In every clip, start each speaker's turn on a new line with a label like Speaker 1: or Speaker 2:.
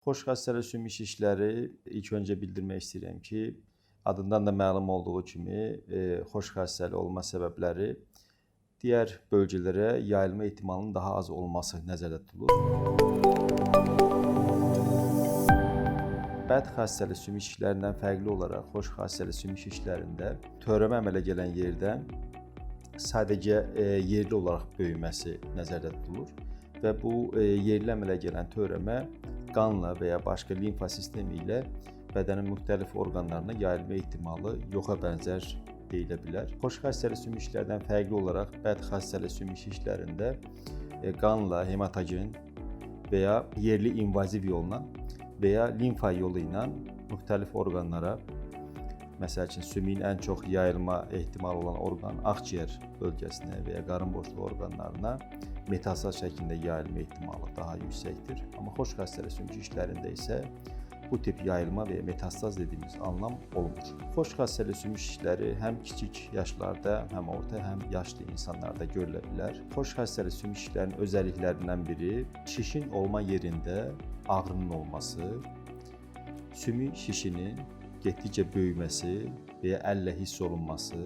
Speaker 1: Xoş xəstəli sümük şişləri ilk öncə bildirmək istəyirəm ki, adından da məlum olduğu kimi, xoş xəstəli olma səbəbləri digər bölgələrə yayılma ehtimalının daha az olması nəzərdə tutulur. Bəd xəstəli sümük şişlərindən fərqli olaraq xoş xəstəli sümük şişlərində törəmə əmələ gələn yerdən sadəcə yerli olaraq böyüməsi nəzərdə tutulur və bu yerli əmələ gələn törəmə qanla və ya başqa limfa sistemi ilə bədənin müxtəlif orqanlarına yayılma ehtimalı yoxa bənzər deyilə bilər. Xoş xəstəli sümük şişlərdən fərqli olaraq bəd xəstəli sümük şişlərində qanla, hematogen və ya yerli invaziv yolla və ya limfa yolu ilə müxtəlif orqanlara, məsəl üçün sümüyün ən çox yayılma ehtimalı olan orqan akciğer bölgəsinə və ya qarın boşluğu orqanlarına metastaz şəklində yayılma ehtimalı daha yüksəkdir. Amma xoş xəstəli sümük şişlərində isə bu tip yayılma və ya metastaz dediyimiz anlam olmur. Xoş xəstəli sümük şişləri həm kiçik yaşlarda, həm orta, həm yaşlı insanlarda görülə bilər. Xoş xəstəli sümük şişlərinin özəlliklərindən biri şişin olma yerində ağrının olması, sümük şişinin getdikcə böyüməsi və ya əllə hiss olunması,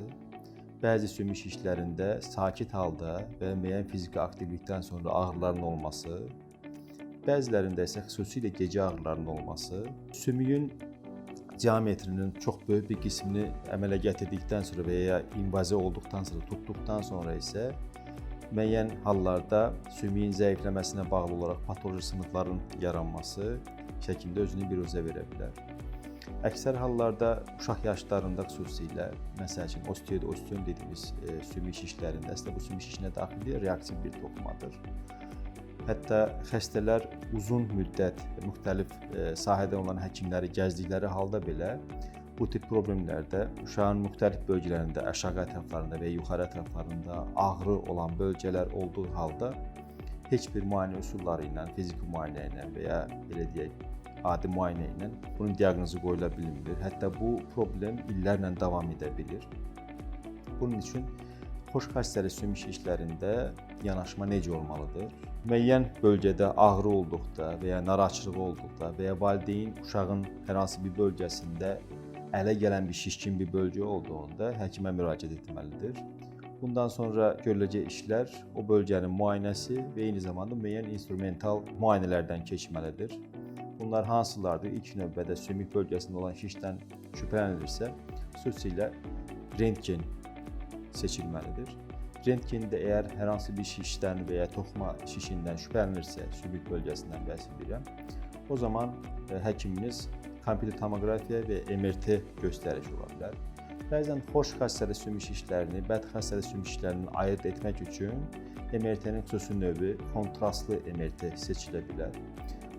Speaker 1: bəzi sümük şişlərində sakit halda və müəyyən fiziki aktivlikdən sonra ağrıların olması, bəzilərində isə xüsusilə gecə ağrılarının olması, sümüyün diametrinin çox böyük bir qismini əmələ gətirdikdən sonra və ya invaziya olduqdan sonra, tutduqdan sonra isə müəyyən hallarda sümüyün zəifləməsinə bağlı olaraq patoloji sınıqların yaranması şəklində özünü biruzə verə bilər. Əksər hallarda uşaq yaşlarında xüsusilə, məsəl üçün osteoid osteom dediyimiz sümük şişlərində, əslində bu sümük şişinə daxil reaktiv bir toxumadır. Hətta xəstələr uzun müddət müxtəlif sahədən olan həkimləri gəzdikləri halda belə bu tip problemlərdə uşağın müxtəlif bölgələrində, aşağı ətraflarında və yuxarı ətraflarında ağrı olan bölgələr olduğu halda heç bir müayinə üsulları ilə, fiziki müayinə ilə və ya belə deyək, adi müayinə ilə bunun diaqnozu qoyula bilmir. Hətta bu problem illərlə davam edə bilir. Bunun üçün xoş xəstəli sümük şişlərində yanaşma necə olmalıdır? Müəyyən bölgədə ağrı olduqda və ya narahatçılıq olduqda və ya valideyn uşağın hər hansı bir bölgəsində ələ gələn bir şişkin bir bölgə olduğunda həkimə müraciət etməlidir. Bundan sonra görüləcək işlər o bölgənin müayinəsi və eyni zamanda müəyyən instrumental müayinələrdən keçməlidir. Bunlar hansılardır? İlk növbədə sümük bölgəsində olan şişdən şübhələnilirsə, xüsusilə rentgen seçilməlidir. Rentgndə əgər hər hansı bir şişdən və ya toxuma şişindən şübhələnirsə, sümük bölgəsindən bəhs edirəm, o zaman həkimimiz kompüter tomoqrafiya və MRT göstərici ola bilər. Bəzən xoş xəstəli sümük şişlərini bəd xəstəli sümük şişlərindən ayırd etmək üçün MRT-nin xüsusi növü kontrastlı MRT seçilə bilər.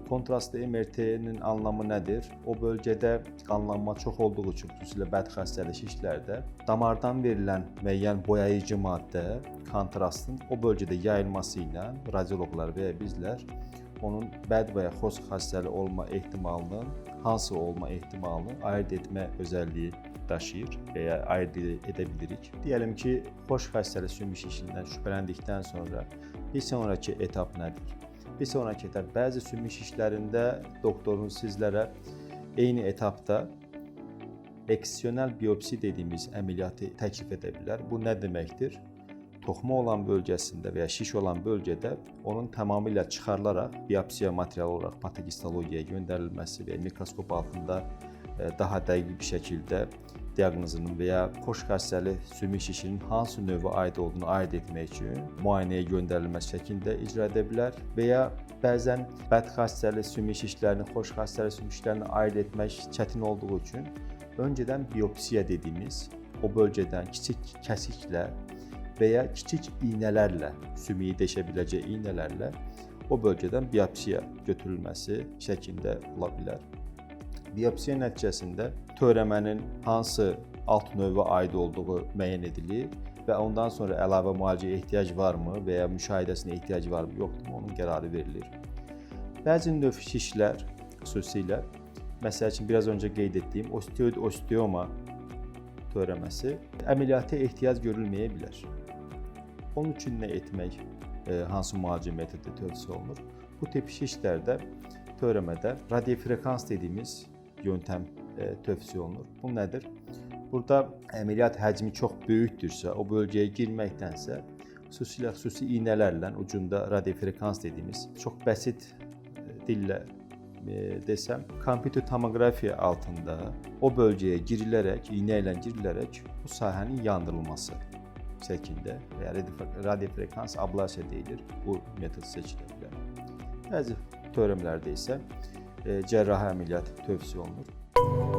Speaker 1: Kontrastlı MRT-nin anlamı nədir? O bölgədə qanlanma çox olduğu üçün, xüsusilə bəd xəstəli şişlərdə damardan verilən müəyyən boyayıcı maddə kontrastın o bölgədə yayılması ilə radioloqlar və ya bizlər onun bəd və ya xoş xəstəli olma ehtimalının hansı olma ehtimalını ayırd etmə özəlliyi daşıyır və ya ayırd edə bilirik. Deyəlim ki, xoş xəstəli sümük şişindən şübhələndikdən sonra bir sonraki etap nədir? Bir sonraki etap bəzi sümük şişlərində doktorun sizlərə eyni etapda eksional biopsi dediyimiz əməliyyatı təklif edə bilər. Bu nə deməkdir? Toxuma olan bölgəsində və ya şiş olan bölgədə onun tamamilə çıxarılaraq biopsiya materialı olaraq patogistologiyaya göndərilməsi və mikroskop altında daha dəqiq bir şəkildə diaqnozunun və ya xoş xəstəli sümük şişinin hansı növə aid olduğunu ayırd etmək üçün müayinəyə göndərilməsi şəklində icra edə bilər və ya bəzən bəd xəstəli sümük şişlərini xoş xəstəli sümük şişlərini ayırd etmək çətin olduğu üçün öncədən biopsiya dediyimiz o bölgədən kiçik kəsiklə və ya kiçik iynələrlə, sümüyü deşə biləcək iynələrlə o bölgədən biopsiya götürülməsi şəklində ola bilər. Biopsiya nəticəsində törəmənin hansı alt növə aid olduğu müəyyən edilir və ondan sonra əlavə müalicəyə ehtiyac varmı və ya müşahidəsinə ehtiyac varmı, yoxdurmu, onun qərarı verilir. Bəzi növ şişlər xüsusilə, məsəl üçün biraz öncə qeyd etdiyim osteoid osteoma törəməsi əməliyyata ehtiyac görülməyə bilər. Onun üçün nə etmək, hansı müalicə metodu tövsiyə olunur? Bu tip şişlərdə törəmədə radiofrekans dediyimiz yöntəm tövsiyə olunur. Bu nədir? Burada əməliyyat həcmi çox böyükdürsə, o bölgəyə girməkdənsə, xüsusi iynələrlə ucunda radiofrekans dediyimiz çox bəsit dillə desəm, kompüter tomoqrafiya altında o bölgəyə girilərək, iynə ilə girilərək bu sahənin yandırılması şəklində və ya radiofrekans ablasiya deyilir. Bu metod seçilə bilər. Bəzi törəmələrdə isə cərrahi əməliyyat tövsiyə olunur.